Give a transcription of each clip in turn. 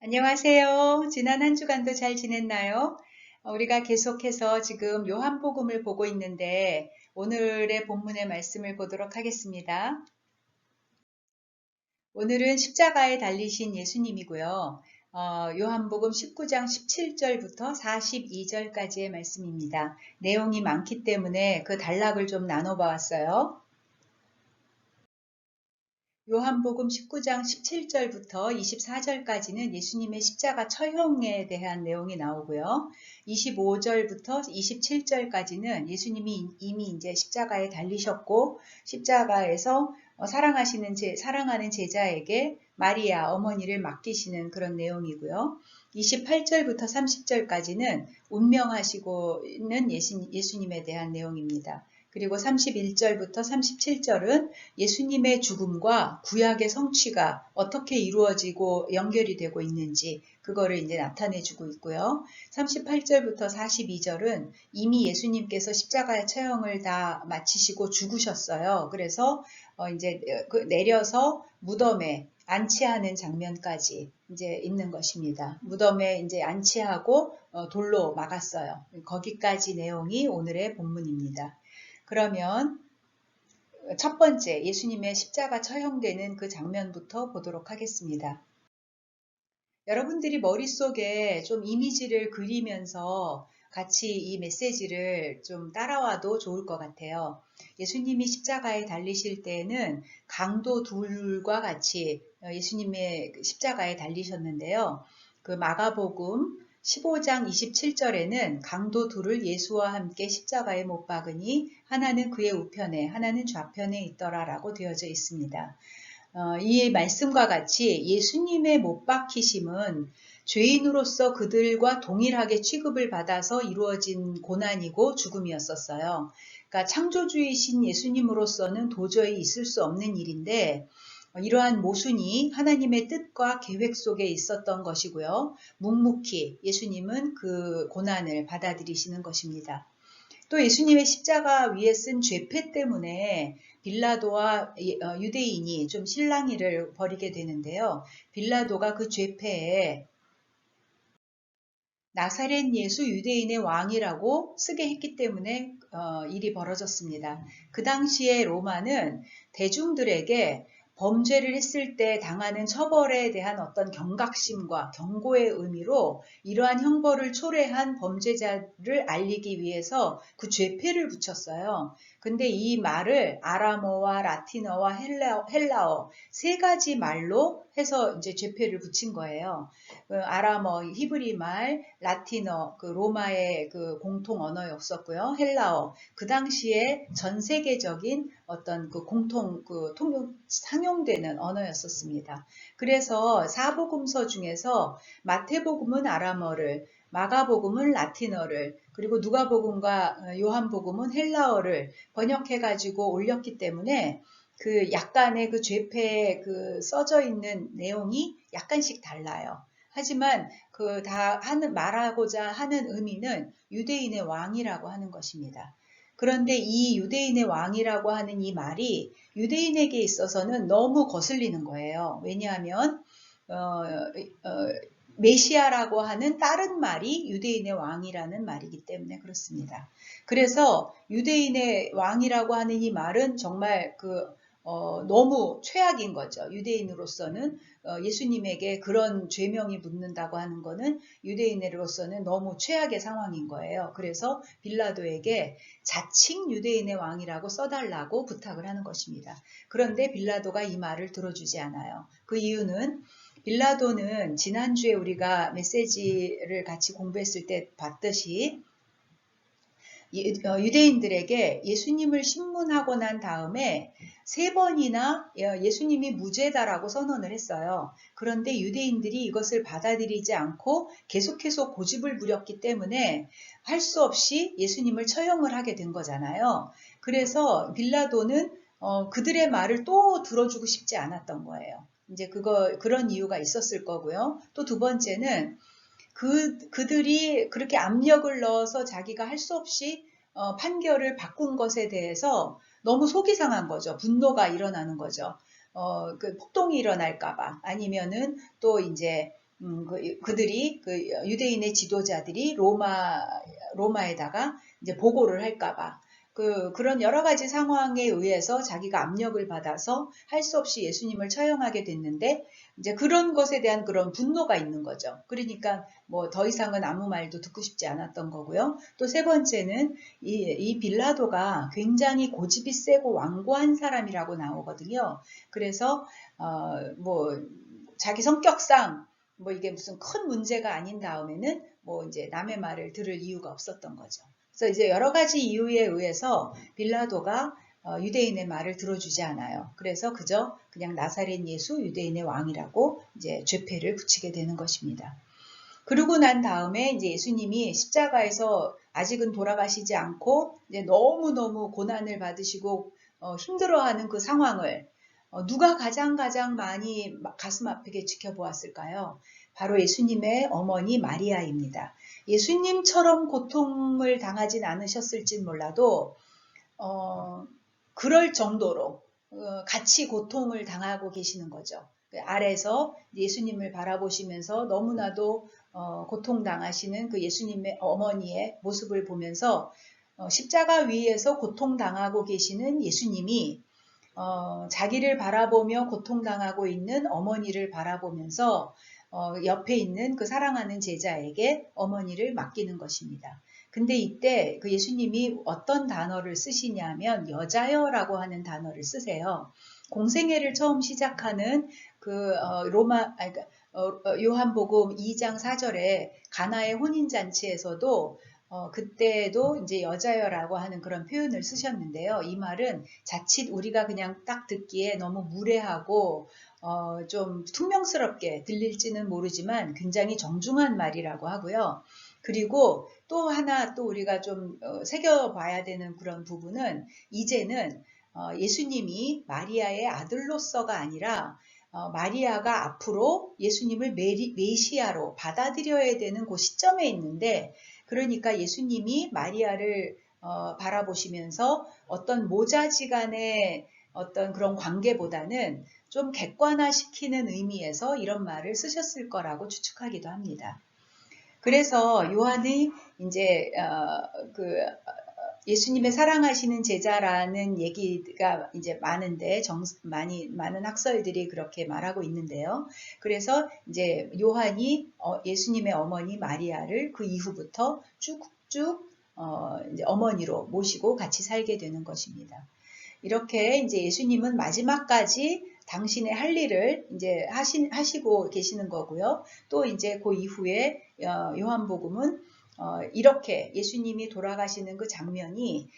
안녕하세요. 지난 한 주간도 잘 지냈나요? 우리가 계속해서 지금 요한복음을 보고 있는데 오늘의 본문의 말씀을 보도록 하겠습니다. 오늘은 십자가에 달리신 예수님이고요. 요한복음 19장 17절부터 42절까지의 말씀입니다. 내용이 많기 때문에 그 단락을 좀 나눠보았어요. 요한복음 19장 17절부터 24절까지는 예수님의 십자가 처형에 대한 내용이 나오고요. 25절부터 27절까지는 예수님이 이미 이제 십자가에 달리셨고 십자가에서 사랑하는 제자에게 마리아 어머니를 맡기시는 그런 내용이고요. 28절부터 30절까지는 운명하시고는 예수님에 대한 내용입니다. 그리고 31절부터 37절은 예수님의 죽음과 구약의 성취가 어떻게 이루어지고 연결이 되고 있는지 그거를 이제 나타내주고 있고요. 38절부터 42절은 이미 예수님께서 십자가의 처형을 다 마치시고 죽으셨어요. 그래서 이제 내려서 무덤에 안치하는 장면까지 이제 있는 것입니다. 무덤에 이제 안치하고 돌로 막았어요. 거기까지 내용이 오늘의 본문입니다. 그러면 첫 번째 예수님의 십자가 처형되는 그 장면부터 보도록 하겠습니다. 여러분들이 머릿속에 좀 이미지를 그리면서 같이 이 메시지를 좀 따라와도 좋을 것 같아요. 예수님이 십자가에 달리실 때에는 강도 둘과 같이 예수님의 십자가에 달리셨는데요. 그 마가복음 15장 27절에는 강도 둘을 예수와 함께 십자가에 못 박으니 하나는 그의 우편에 하나는 좌편에 있더라라고 되어져 있습니다. 이 말씀과 같이 예수님의 못 박히심은 죄인으로서 그들과 동일하게 취급을 받아서 이루어진 고난이고 죽음이었었어요. 그러니까 창조주이신 예수님으로서는 도저히 있을 수 없는 일인데 이러한 모순이 하나님의 뜻과 계획 속에 있었던 것이고요. 묵묵히 예수님은 그 고난을 받아들이시는 것입니다. 또 예수님의 십자가 위에 쓴 죄패 때문에 빌라도와 유대인이 좀 실랑이를 벌이게 되는데요. 빌라도가 그 죄패에 나사렛 예수 유대인의 왕이라고 쓰게 했기 때문에 일이 벌어졌습니다. 그 당시에 로마는 대중들에게 범죄를 했을 때 당하는 처벌에 대한 어떤 경각심과 경고의 의미로 이러한 형벌을 초래한 범죄자를 알리기 위해서 그 죄패를 붙였어요. 근데 이 말을 아람어와 라틴어와 헬라어 세 가지 말로 해서 이제 죄패를 붙인 거예요. 아람어, 히브리 말, 라틴어, 그 로마의 그 공통 언어였었고요. 헬라어, 그 당시에 전 세계적인 어떤 그 공통 그 상용되는 언어였었습니다. 그래서 사복음서 중에서 마태복음은 아람어를, 마가복음은 라틴어를, 그리고 누가복음과 요한복음은 헬라어를 번역해가지고 올렸기 때문에 그 약간의 그 죄패에 그 써져 있는 내용이 약간씩 달라요. 하지만 그 다 말하고자 하는 의미는 유대인의 왕이라고 하는 것입니다. 그런데 이 유대인의 왕이라고 하는 이 말이 유대인에게 있어서는 너무 거슬리는 거예요. 왜냐하면 메시아라고 하는 다른 말이 유대인의 왕이라는 말이기 때문에 그렇습니다. 그래서 유대인의 왕이라고 하는 이 말은 정말 너무 최악인 거죠. 유대인으로서는 예수님에게 그런 죄명이 묻는다고 하는 거는 유대인으로서는 너무 최악의 상황인 거예요. 그래서 빌라도에게 자칭 유대인의 왕이라고 써달라고 부탁을 하는 것입니다. 그런데 빌라도가 이 말을 들어주지 않아요. 그 이유는 빌라도는 지난주에 우리가 메시지를 같이 공부했을 때 봤듯이 유대인들에게 예수님을 신문하고 난 다음에 3번이나 예수님이 무죄다라고 선언을 했어요. 그런데 유대인들이 이것을 받아들이지 않고 계속해서 고집을 부렸기 때문에 할 수 없이 예수님을 처형을 하게 된 거잖아요. 그래서 빌라도는 그들의 말을 또 들어주고 싶지 않았던 거예요. 이제 그런 이유가 있었을 거고요. 또 두 번째는 그들이 그렇게 압력을 넣어서 자기가 할 수 없이 판결을 바꾼 것에 대해서 너무 속이 상한 거죠. 분노가 일어나는 거죠. 그 폭동이 일어날까봐 아니면은 또 이제 그들이 그 유대인의 지도자들이 로마에다가 이제 보고를 할까봐 그런 여러 가지 상황에 의해서 자기가 압력을 받아서 할 수 없이 예수님을 처형하게 됐는데 이제 그런 것에 대한 그런 분노가 있는 거죠. 그러니까 뭐 더 이상은 아무 말도 듣고 싶지 않았던 거고요. 또 세 번째는 이 빌라도가 굉장히 고집이 세고 완고한 사람이라고 나오거든요. 그래서 뭐 자기 성격상 뭐 이게 무슨 큰 문제가 아닌 다음에는 뭐 이제 남의 말을 들을 이유가 없었던 거죠. 그래서 이제 여러 가지 이유에 의해서 빌라도가 유대인의 말을 들어주지 않아요. 그래서 그냥 나사렛 예수 유대인의 왕이라고 이제 죄패를 붙이게 되는 것입니다. 그러고 난 다음에 이제 예수님이 십자가에서 아직은 돌아가시지 않고 이제 너무너무 고난을 받으시고 힘들어하는 그 상황을 누가 가장 많이 가슴 아프게 지켜보았을까요? 바로 예수님의 어머니 마리아입니다. 예수님처럼 고통을 당하진 않으셨을진 몰라도 그럴 정도로 같이 고통을 당하고 계시는 거죠. 아래서 예수님을 바라보시면서 너무나도 고통당하시는 그 예수님의 어머니의 모습을 보면서 십자가 위에서 고통당하고 계시는 예수님이 자기를 바라보며 고통당하고 있는 어머니를 바라보면서 옆에 있는 그 사랑하는 제자에게 어머니를 맡기는 것입니다. 근데 이때 그 예수님이 어떤 단어를 쓰시냐면 여자여라고 하는 단어를 쓰세요. 공생애를 처음 시작하는 그 요한복음 2장 4절에 가나의 혼인잔치에서도 그때도 이제 여자여라고 하는 그런 표현을 쓰셨는데요. 이 말은 자칫 우리가 그냥 딱 듣기에 너무 무례하고 좀 퉁명스럽게 들릴지는 모르지만 굉장히 정중한 말이라고 하고요. 그리고 또 하나 또 우리가 좀 새겨봐야 되는 그런 부분은 이제는 예수님이 마리아의 아들로서가 아니라 마리아가 앞으로 예수님을 메시아로 받아들여야 되는 그 시점에 있는데 그러니까 예수님이 마리아를 바라보시면서 어떤 모자지간의 어떤 그런 관계보다는 좀 객관화시키는 의미에서 이런 말을 쓰셨을 거라고 추측하기도 합니다. 그래서 요한이 이제 예수님의 사랑하시는 제자라는 얘기가 이제 많은데 많은 학설들이 그렇게 말하고 있는데요. 그래서 이제 요한이 예수님의 어머니 마리아를 그 이후부터 쭉쭉 이제 어머니로 모시고 같이 살게 되는 것입니다. 이렇게 이제 예수님은 마지막까지 당신의 할 일을 이제 하시고 계시는 거고요. 또 이제 그 이후에 요한복음은 이렇게 예수님이 돌아가시는 그 장면이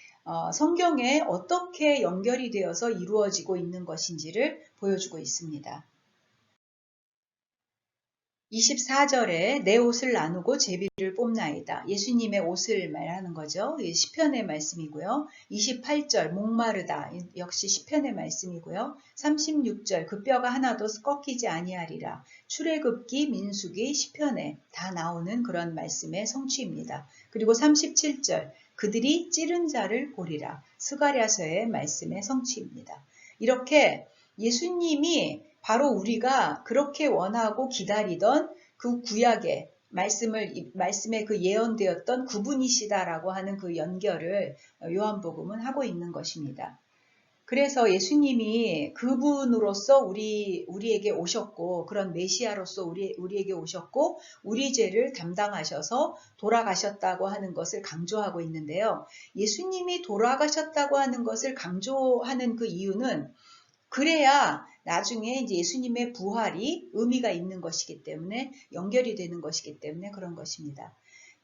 성경에 어떻게 연결이 되어서 이루어지고 있는 것인지를 보여주고 있습니다. 24절에 내 옷을 나누고 제비를 뽑나이다. 예수님의 옷을 말하는 거죠. 시편의 말씀이고요. 28절 목마르다. 역시 시편의 말씀이고요. 36절 그 뼈가 하나도 꺾이지 아니하리라. 출애굽기, 민수기, 시편에 다 나오는 그런 말씀의 성취입니다. 그리고 37절 그들이 찌른 자를 보리라. 스가랴서의 말씀의 성취입니다. 이렇게 예수님이 바로 우리가 그렇게 원하고 기다리던 그 구약의 말씀에 그 예언되었던 그분이시다라고 하는 그 연결을 요한복음은 하고 있는 것입니다. 그래서 예수님이 그분으로서 우리에게 오셨고 그런 메시아로서 우리에게 오셨고 우리 죄를 담당하셔서 돌아가셨다고 하는 것을 강조하고 있는데요. 예수님이 돌아가셨다고 하는 것을 강조하는 그 이유는 그래야 나중에 이제 예수님의 부활이 의미가 있는 것이기 때문에 연결이 되는 것이기 때문에 그런 것입니다.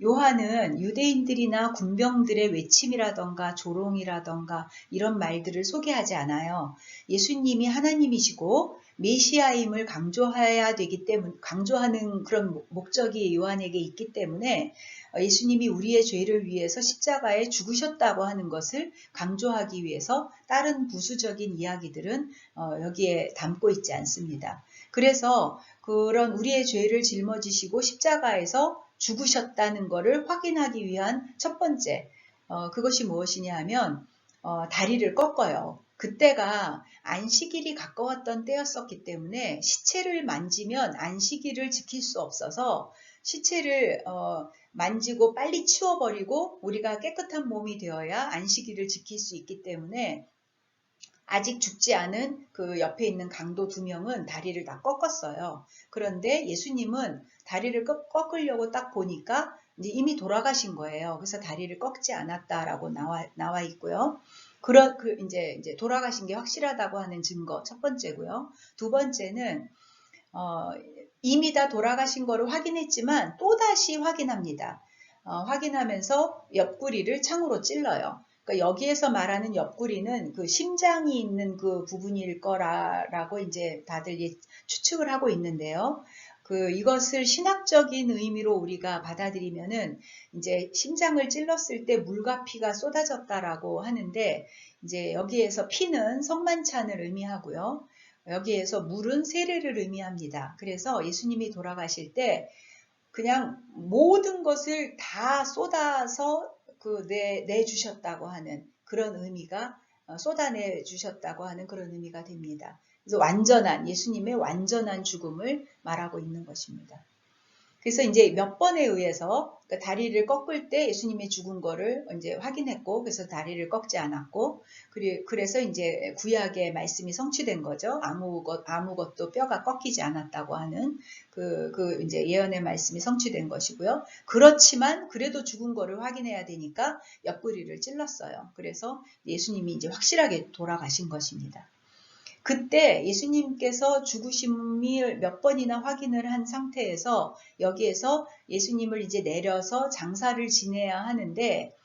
요한은 유대인들이나 군병들의 외침이라던가 조롱이라던가 이런 말들을 소개하지 않아요. 예수님이 하나님이시고 메시아임을 강조해야 되기 때문에 강조하는 그런 목적이 요한에게 있기 때문에 예수님이 우리의 죄를 위해서 십자가에 죽으셨다고 하는 것을 강조하기 위해서 다른 부수적인 이야기들은 여기에 담고 있지 않습니다. 그래서 그런 우리의 죄를 짊어지시고 십자가에서 죽으셨다는 것을 확인하기 위한 첫 번째 그것이 무엇이냐 하면 다리를 꺾어요. 그때가 안식일이 가까웠던 때였었기 때문에 시체를 만지면 안식일을 지킬 수 없어서 시체를 만지고 빨리 치워버리고 우리가 깨끗한 몸이 되어야 안식일을 지킬 수 있기 때문에 아직 죽지 않은 그 옆에 있는 강도 2명은 다리를 다 꺾었어요. 그런데 예수님은 다리를 꺾으려고 딱 보니까 이제 이미 돌아가신 거예요. 그래서 다리를 꺾지 않았다라고 나와 있고요. 이제 돌아가신 게 확실하다고 하는 증거 첫 번째고요. 두 번째는 이미 다 돌아가신 거를 확인했지만 또다시 확인합니다. 확인하면서 옆구리를 창으로 찔러요. 그러니까 여기에서 말하는 옆구리는 그 심장이 있는 그 부분일 거라고 이제 다들 추측을 하고 있는데요. 이것을 신학적인 의미로 우리가 받아들이면은 이제 심장을 찔렀을 때 물과 피가 쏟아졌다라고 하는데 이제 여기에서 피는 성만찬을 의미하고요. 여기에서 물은 세례를 의미합니다. 그래서 예수님이 돌아가실 때 그냥 모든 것을 다 쏟아서 내주셨다고 하는 그런 의미가 쏟아내 주셨다고 하는 그런 의미가 됩니다. 그래서 예수님의 완전한 죽음을 말하고 있는 것입니다. 그래서 이제 몇 번에 의해서 다리를 꺾을 때 예수님이 죽은 거를 이제 확인했고, 그래서 다리를 꺾지 않았고, 그래서 이제 구약의 말씀이 성취된 거죠. 아무것도 뼈가 꺾이지 않았다고 하는 이제 예언의 말씀이 성취된 것이고요. 그렇지만 그래도 죽은 거를 확인해야 되니까 옆구리를 찔렀어요. 그래서 예수님이 이제 확실하게 돌아가신 것입니다. 그때 예수님께서 죽으심을 몇 번이나 확인을 한 상태에서 여기에서 예수님을 이제 내려서 장사를 지내야 하는데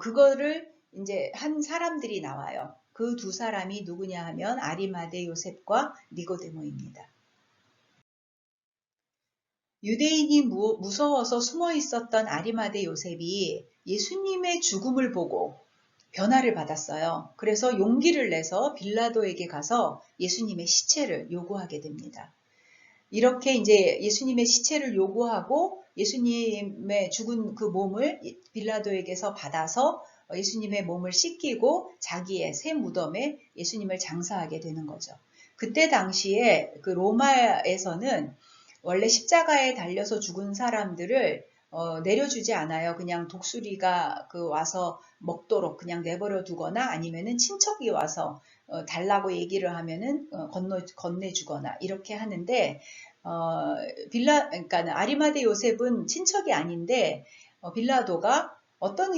그거를 이제 한 사람들이 나와요. 그 2사람이 누구냐 하면 아리마대 요셉과 니고데모입니다. 유대인이 무서워서 숨어 있었던 아리마대 요셉이 예수님의 죽음을 보고 변화를 받았어요. 그래서 용기를 내서 빌라도에게 가서 예수님의 시체를 요구하게 됩니다. 이렇게 이제 예수님의 시체를 요구하고 예수님의 죽은 그 몸을 빌라도에게서 받아서 예수님의 몸을 씻기고 자기의 새 무덤에 예수님을 장사하게 되는 거죠. 그때 당시에 그 로마에서는 원래 십자가에 달려서 죽은 사람들을 내려주지 않아요. 그냥 독수리가 와서 먹도록 그냥 내버려 두거나 아니면은 친척이 와서 달라고 얘기를 하면은 건네주거나 이렇게 하는데 그러니까 아리마대 요셉은 친척이 아닌데 빌라도가 어떤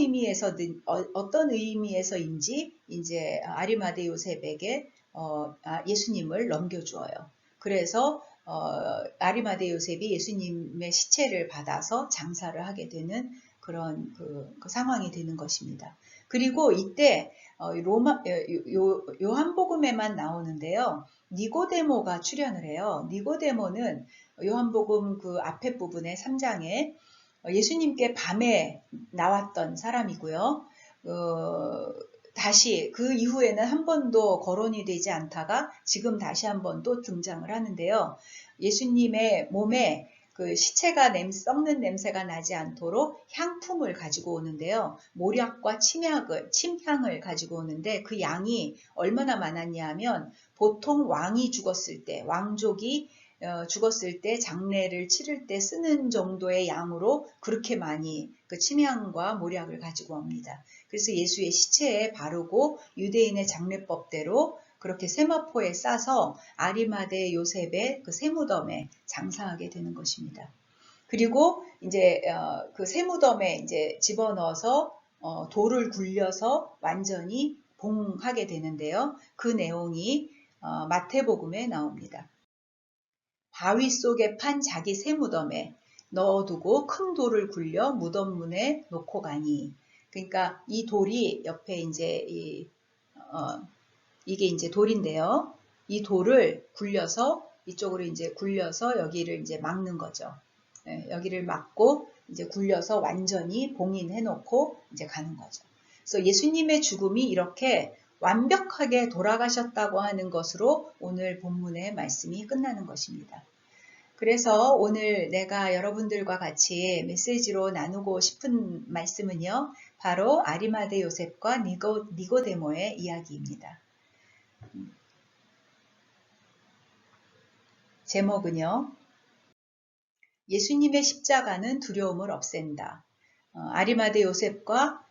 의미에서인지 이제 아리마대 요셉에게 예수님을 넘겨주어요. 그래서 아리마대 요셉이 예수님의 시체를 받아서 장사를 하게 되는 그런 그 상황이 되는 것입니다. 그리고 이때 요한복음에만 나오는데요. 니고데모가 출연을 해요. 니고데모는 요한복음 그 앞에 부분에 3장에 예수님께 밤에 나왔던 사람이고요. 다시 그 이후에는 한 번도 거론이 되지 않다가 지금 다시 한 번 또 등장을 하는데요. 예수님의 몸에 그 시체가 썩는 냄새가 나지 않도록 향품을 가지고 오는데요. 모략과 침향을 가지고 오는데 그 양이 얼마나 많았냐 하면 보통 왕이 죽었을 때, 왕족이 죽었을 때 장례를 치를 때 쓰는 정도의 양으로 그렇게 많이 그 침향과 모략을 가지고 옵니다. 그래서 예수의 시체에 바르고 유대인의 장례법대로 그렇게 세마포에 싸서 아리마대 요셉의 그 세무덤에 장사하게 되는 것입니다. 그리고 이제 그 세무덤에 이제 집어넣어서 돌을 굴려서 완전히 봉하게 되는데요. 그 내용이 마태복음에 나옵니다. 바위 속에 판 자기 세무덤에 넣어두고 큰 돌을 굴려 무덤 문에 놓고 가니. 그러니까 이 돌이 옆에 이제 이게 이제 돌인데요. 이 돌을 굴려서 이쪽으로 이제 굴려서 여기를 이제 막는 거죠. 여기를 막고 이제 굴려서 완전히 봉인해 놓고 이제 가는 거죠. 그래서 예수님의 죽음이 이렇게 완벽하게 돌아가셨다고 하는 것으로 오늘 본문의 말씀이 끝나는 것입니다. 그래서 오늘 내가 여러분들과 같이 메시지로 나누고 싶은 말씀은요. 바로 아리마대 요셉과 니고데모의 이야기입니다. 제목은요. 예수님의 십자가는 두려움을 없앤다. 아리마대 요셉과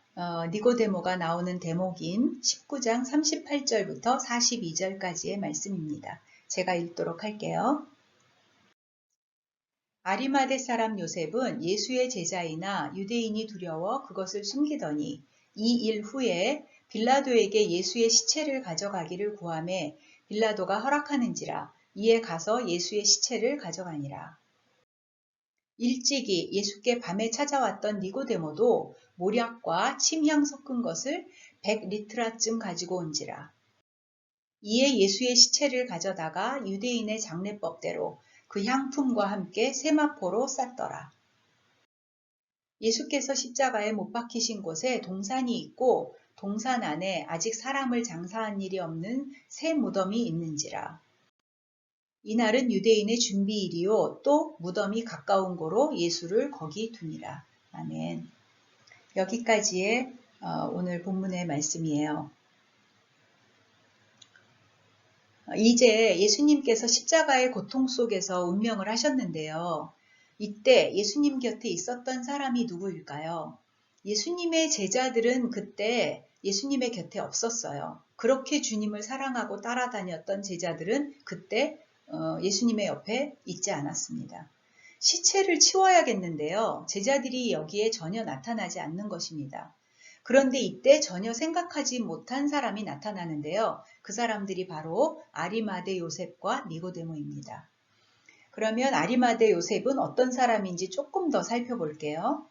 니고데모가 나오는 대목인 19장 38절부터 42절까지의 말씀입니다. 제가 읽도록 할게요. 아리마대 사람 요셉은 예수의 제자이나 유대인이 두려워 그것을 숨기더니 이 일 후에 빌라도에게 예수의 시체를 가져가기를 구하매 빌라도가 허락하는지라 이에 가서 예수의 시체를 가져가니라. 일찍이 예수께 밤에 찾아왔던 니고데모도 모략과 침향 섞은 것을 100리트라쯤 가지고 온지라. 이에 예수의 시체를 가져다가 유대인의 장례법대로 그 향품과 함께 세마포로 쌌더라. 예수께서 십자가에 못 박히신 곳에 동산이 있고 동산 안에 아직 사람을 장사한 일이 없는 새 무덤이 있는지라. 이날은 유대인의 준비일이요 또 무덤이 가까운 고로 예수를 거기 두니라. 아멘. 여기까지의 오늘 본문의 말씀이에요. 이제 예수님께서 십자가의 고통 속에서 운명을 하셨는데요. 이때 예수님 곁에 있었던 사람이 누구일까요? 예수님의 제자들은 그때 예수님의 곁에 없었어요. 그렇게 주님을 사랑하고 따라다녔던 제자들은 그때 예수님의 옆에 있지 않았습니다. 시체를 치워야겠는데요. 제자들이 여기에 전혀 나타나지 않는 것입니다. 그런데 이때 전혀 생각하지 못한 사람이 나타나는데요. 그 사람들이 바로 아리마대 요셉과 니고데모입니다. 그러면 아리마대 요셉은 어떤 사람인지 조금 더 살펴볼게요.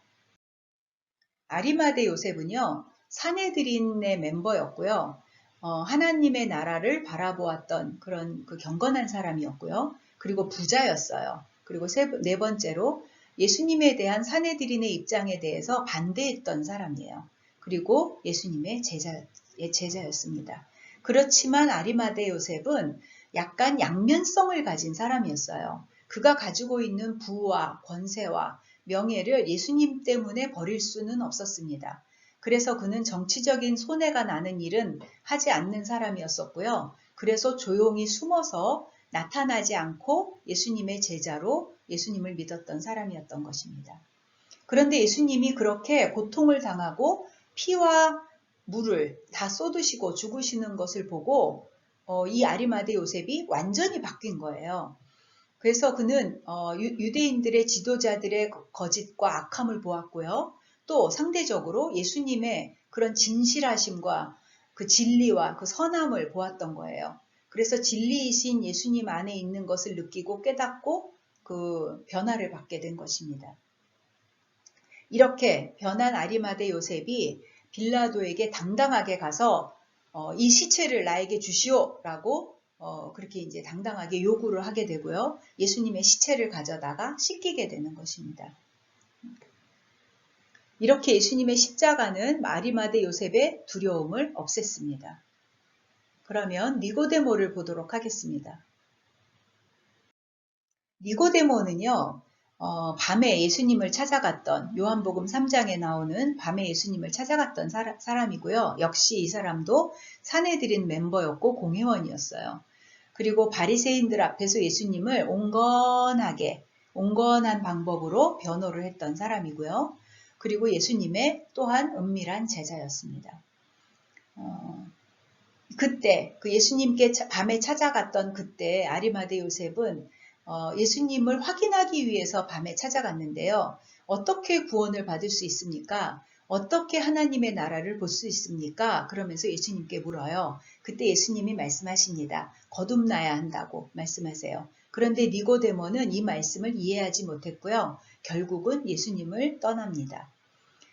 아리마대 요셉은요. 산헤드린의 멤버였고요. 하나님의 나라를 바라보았던 그런 그 경건한 사람이었고요. 그리고 부자였어요. 그리고 네 번째로 예수님에 대한 산헤드린의 입장에 대해서 반대했던 사람이에요. 그리고 예수님의 제자였습니다. 그렇지만 아리마대 요셉은 약간 양면성을 가진 사람이었어요. 그가 가지고 있는 부와 권세와 명예를 예수님 때문에 버릴 수는 없었습니다. 그래서 그는 정치적인 손해가 나는 일은 하지 않는 사람이었었고요. 그래서 조용히 숨어서 나타나지 않고 예수님의 제자로 예수님을 믿었던 사람이었던 것입니다. 그런데 예수님이 그렇게 고통을 당하고 피와 물을 다 쏟으시고 죽으시는 것을 보고 이 아리마대 요셉이 완전히 바뀐 거예요. 그래서 그는 유대인들의 지도자들의 거짓과 악함을 보았고요. 또 상대적으로 예수님의 그런 진실하심과 그 진리와 그 선함을 보았던 거예요. 그래서 진리이신 예수님 안에 있는 것을 느끼고 깨닫고 그 변화를 받게 된 것입니다. 이렇게 변한 아리마대 요셉이 빌라도에게 당당하게 가서 이 시체를 나에게 주시오라고 그렇게 이제 당당하게 요구를 하게 되고요. 예수님의 시체를 가져다가 씻기게 되는 것입니다. 이렇게 예수님의 십자가는 아리마대 요셉의 두려움을 없앴습니다. 그러면 니고데모를 보도록 하겠습니다. 니고데모는요. 밤에 예수님을 찾아갔던 요한복음 3장에 나오는 밤에 예수님을 찾아갔던 사람이고요. 역시 이 사람도 산헤드린 멤버였고 공회원이었어요. 그리고 바리새인들 앞에서 예수님을 온건한 방법으로 변호를 했던 사람이고요. 그리고 예수님의 또한 은밀한 제자였습니다. 그때 그 예수님께 밤에 찾아갔던 그때 아리마대 요셉은 예수님을 확인하기 위해서 밤에 찾아갔는데요. 어떻게 구원을 받을 수 있습니까? 어떻게 하나님의 나라를 볼 수 있습니까? 그러면서 예수님께 물어요. 그때 예수님이 말씀하십니다. 거듭나야 한다고 말씀하세요. 그런데 니고데모는 이 말씀을 이해하지 못했고요. 결국은 예수님을 떠납니다.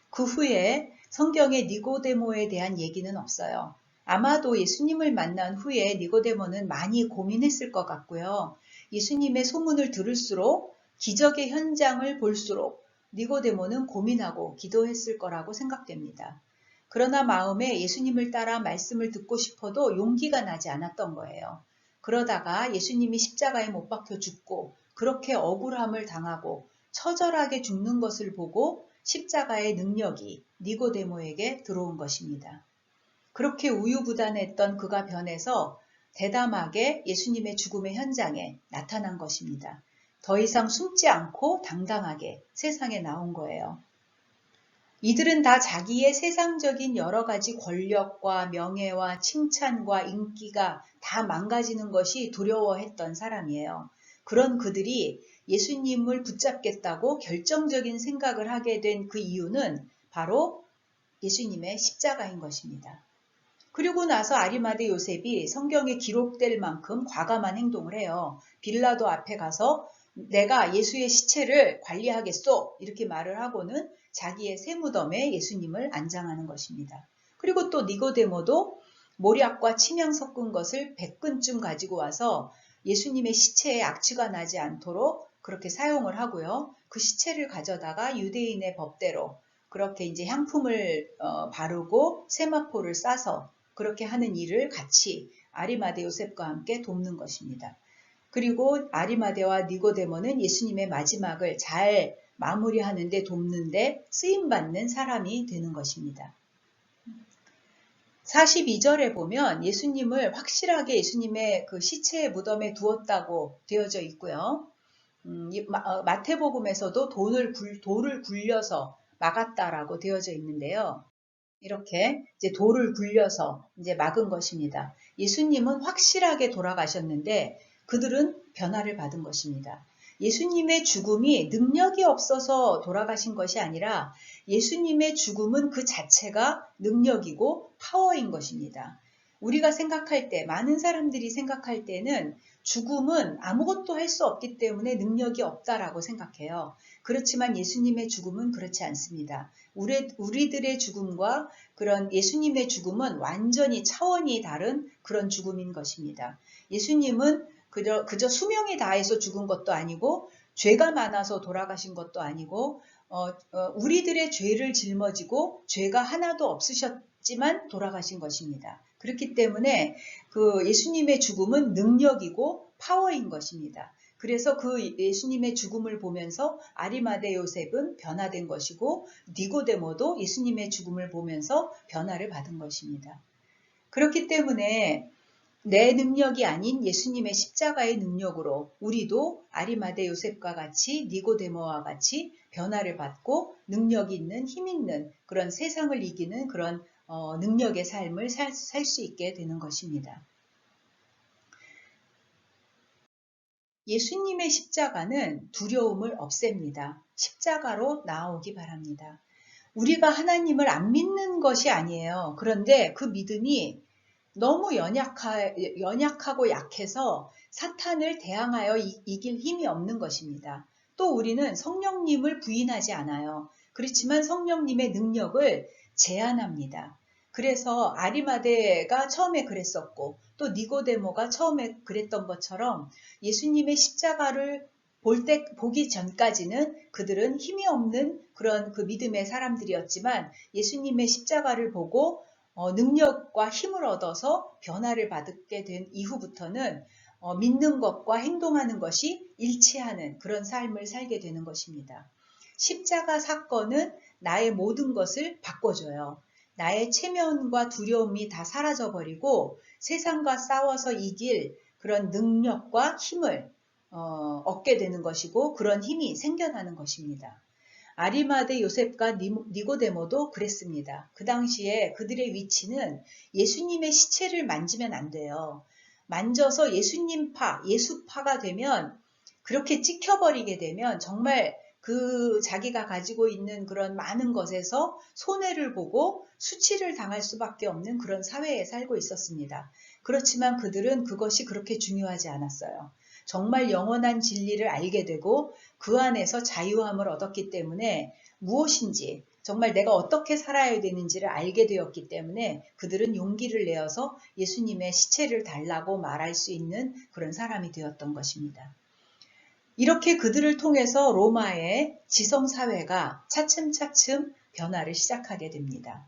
그 후에 성경에 니고데모에 대한 얘기는 없어요. 아마도 예수님을 만난 후에 니고데모는 많이 고민했을 것 같고요. 예수님의 소문을 들을수록 기적의 현장을 볼수록 니고데모는 고민하고 기도했을 거라고 생각됩니다. 그러나 마음에 예수님을 따라 말씀을 듣고 싶어도 용기가 나지 않았던 거예요. 그러다가 예수님이 십자가에 못 박혀 죽고 그렇게 억울함을 당하고 처절하게 죽는 것을 보고 십자가의 능력이 니고데모에게 들어온 것입니다. 그렇게 우유부단했던 그가 변해서 대담하게 예수님의 죽음의 현장에 나타난 것입니다. 더 이상 숨지 않고 당당하게 세상에 나온 거예요. 이들은 다 자기의 세상적인 여러 가지 권력과 명예와 칭찬과 인기가 다 망가지는 것이 두려워했던 사람이에요. 그런 그들이 예수님을 붙잡겠다고 결정적인 생각을 하게 된 그 이유는 바로 예수님의 십자가인 것입니다. 그리고 나서 아리마대 요셉이 성경에 기록될 만큼 과감한 행동을 해요. 빌라도 앞에 가서 내가 예수의 시체를 관리하겠소 이렇게 말을 하고는 자기의 새 무덤에 예수님을 안장하는 것입니다. 그리고 또 니고데모도 모략과 침향 섞은 것을 100근쯤 가지고 와서 예수님의 시체에 악취가 나지 않도록 그렇게 사용을 하고요. 그 시체를 가져다가 유대인의 법대로 그렇게 이제 향품을 바르고 세마포를 싸서 그렇게 하는 일을 같이 아리마대 요셉과 함께 돕는 것입니다. 그리고 아리마대와 니고데모는 예수님의 마지막을 잘 마무리하는 데 돕는 데 쓰임받는 사람이 되는 것입니다. 42절에 보면 예수님을 확실하게 예수님의 그 시체의 무덤에 두었다고 되어져 있고요. 마태복음에서도 돌을 굴려서 막았다라고 되어져 있는데요. 이렇게 이제 돌을 굴려서 이제 막은 것입니다. 예수님은 확실하게 돌아가셨는데 그들은 변화를 받은 것입니다. 예수님의 죽음이 능력이 없어서 돌아가신 것이 아니라 예수님의 죽음은 그 자체가 능력이고 파워인 것입니다. 우리가 생각할 때, 많은 사람들이 생각할 때는 죽음은 아무것도 할 수 없기 때문에 능력이 없다라고 생각해요. 그렇지만 예수님의 죽음은 그렇지 않습니다. 우리들의 죽음과 그런 예수님의 죽음은 완전히 차원이 다른 그런 죽음인 것입니다. 예수님은 그저 수명이 다해서 죽은 것도 아니고 죄가 많아서 돌아가신 것도 아니고 우리들의 죄를 짊어지고 죄가 하나도 없으셨지만 돌아가신 것입니다. 그렇기 때문에 그 예수님의 죽음은 능력이고 파워인 것입니다. 그래서 그 예수님의 죽음을 보면서 아리마대 요셉은 변화된 것이고 니고데모도 예수님의 죽음을 보면서 변화를 받은 것입니다. 그렇기 때문에 내 능력이 아닌 예수님의 십자가의 능력으로 우리도 아리마대 요셉과 같이 니고데모와 같이 변화를 받고 능력 있는 힘 있는 그런 세상을 이기는 그런 능력의 삶을 살 수 있게 되는 것입니다. 예수님의 십자가는 두려움을 없앱니다. 십자가로 나아오기 바랍니다. 우리가 하나님을 안 믿는 것이 아니에요. 그런데 그 믿음이 너무 연약하고 약해서 사탄을 대항하여 이길 힘이 없는 것입니다. 또 우리는 성령님을 부인하지 않아요. 그렇지만 성령님의 능력을 제한합니다. 그래서 아리마대가 처음에 그랬었고 또 니고데모가 처음에 그랬던 것처럼 예수님의 십자가를 보기 전까지는 그들은 힘이 없는 그런 그 믿음의 사람들이었지만 예수님의 십자가를 보고 능력과 힘을 얻어서 변화를 받게 된 이후부터는 믿는 것과 행동하는 것이 일치하는 그런 삶을 살게 되는 것입니다. 십자가 사건은 나의 모든 것을 바꿔줘요. 나의 체면과 두려움이 다 사라져버리고 세상과 싸워서 이길 그런 능력과 힘을 얻게 되는 것이고 그런 힘이 생겨나는 것입니다. 아리마대 요셉과 니고데모도 그랬습니다. 그 당시에 그들의 위치는 예수님의 시체를 만지면 안 돼요. 만져서 예수파가 되면 그렇게 찍혀버리게 되면 정말 그 자기가 가지고 있는 그런 많은 것에서 손해를 보고 수치를 당할 수밖에 없는 그런 사회에 살고 있었습니다. 그렇지만 그들은 그것이 그렇게 중요하지 않았어요. 정말 영원한 진리를 알게 되고 그 안에서 자유함을 얻었기 때문에 무엇인지 정말 내가 어떻게 살아야 되는지를 알게 되었기 때문에 그들은 용기를 내어서 예수님의 시체를 달라고 말할 수 있는 그런 사람이 되었던 것입니다. 이렇게 그들을 통해서 로마의 지성사회가 차츰차츰 변화를 시작하게 됩니다.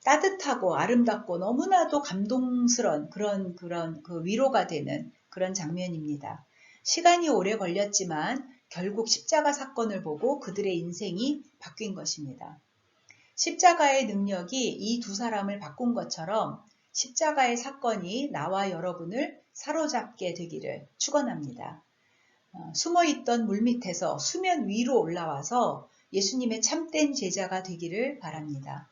따뜻하고 아름답고 너무나도 감동스러운 그런 그 위로가 되는 그런 장면입니다. 시간이 오래 걸렸지만 결국 십자가 사건을 보고 그들의 인생이 바뀐 것입니다. 십자가의 능력이 이 두 사람을 바꾼 것처럼 십자가의 사건이 나와 여러분을 사로잡게 되기를 축원합니다. 숨어있던 물밑에서 수면 위로 올라와서 예수님의 참된 제자가 되기를 바랍니다.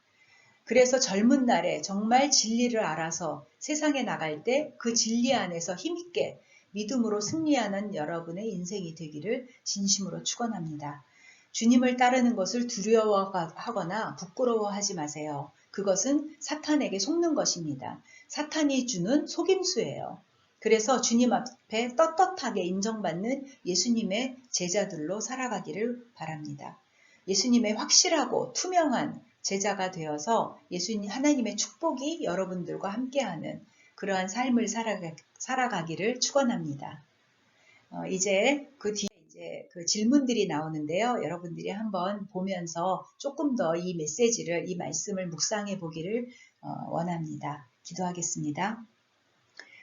그래서 젊은 날에 정말 진리를 알아서 세상에 나갈 때 그 진리 안에서 힘있게 믿음으로 승리하는 여러분의 인생이 되기를 진심으로 축원합니다. 주님을 따르는 것을 두려워하거나 부끄러워하지 마세요. 그것은 사탄에게 속는 것입니다. 사탄이 주는 속임수예요. 그래서 주님 앞에 떳떳하게 인정받는 예수님의 제자들로 살아가기를 바랍니다. 예수님의 확실하고 투명한 제자가 되어서 예수님 하나님의 축복이 여러분들과 함께하는 그러한 삶을 살아가기를 축원합니다. 이제 그 뒤에 그 질문들이 나오는데요. 여러분들이 한번 보면서 조금 더 이 메시지를, 이 말씀을 묵상해 보기를 원합니다. 기도하겠습니다.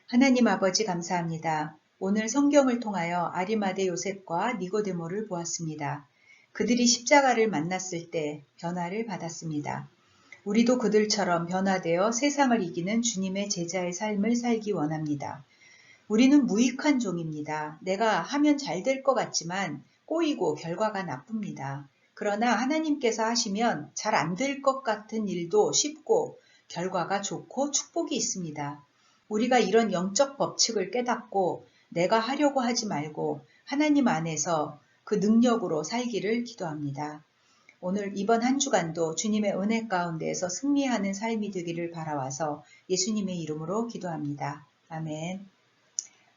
하나님 아버지 감사합니다. 오늘 성경을 통하여 아리마대 요셉과 니고데모를 보았습니다. 그들이 십자가를 만났을 때 변화를 받았습니다. 우리도 그들처럼 변화되어 세상을 이기는 주님의 제자의 삶을 살기 원합니다. 우리는 무익한 종입니다. 내가 하면 잘 될 것 같지만 꼬이고 결과가 나쁩니다. 그러나 하나님께서 하시면 잘 안 될 것 같은 일도 쉽고 결과가 좋고 축복이 있습니다. 우리가 이런 영적 법칙을 깨닫고 내가 하려고 하지 말고 하나님 안에서 그 능력으로 살기를 기도합니다. 오늘 이번 한 주간도 주님의 은혜 가운데에서 승리하는 삶이 되기를 바라와서 예수님의 이름으로 기도합니다. 아멘.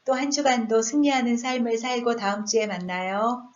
또 한 주간도 승리하는 삶을 살고 다음 주에 만나요.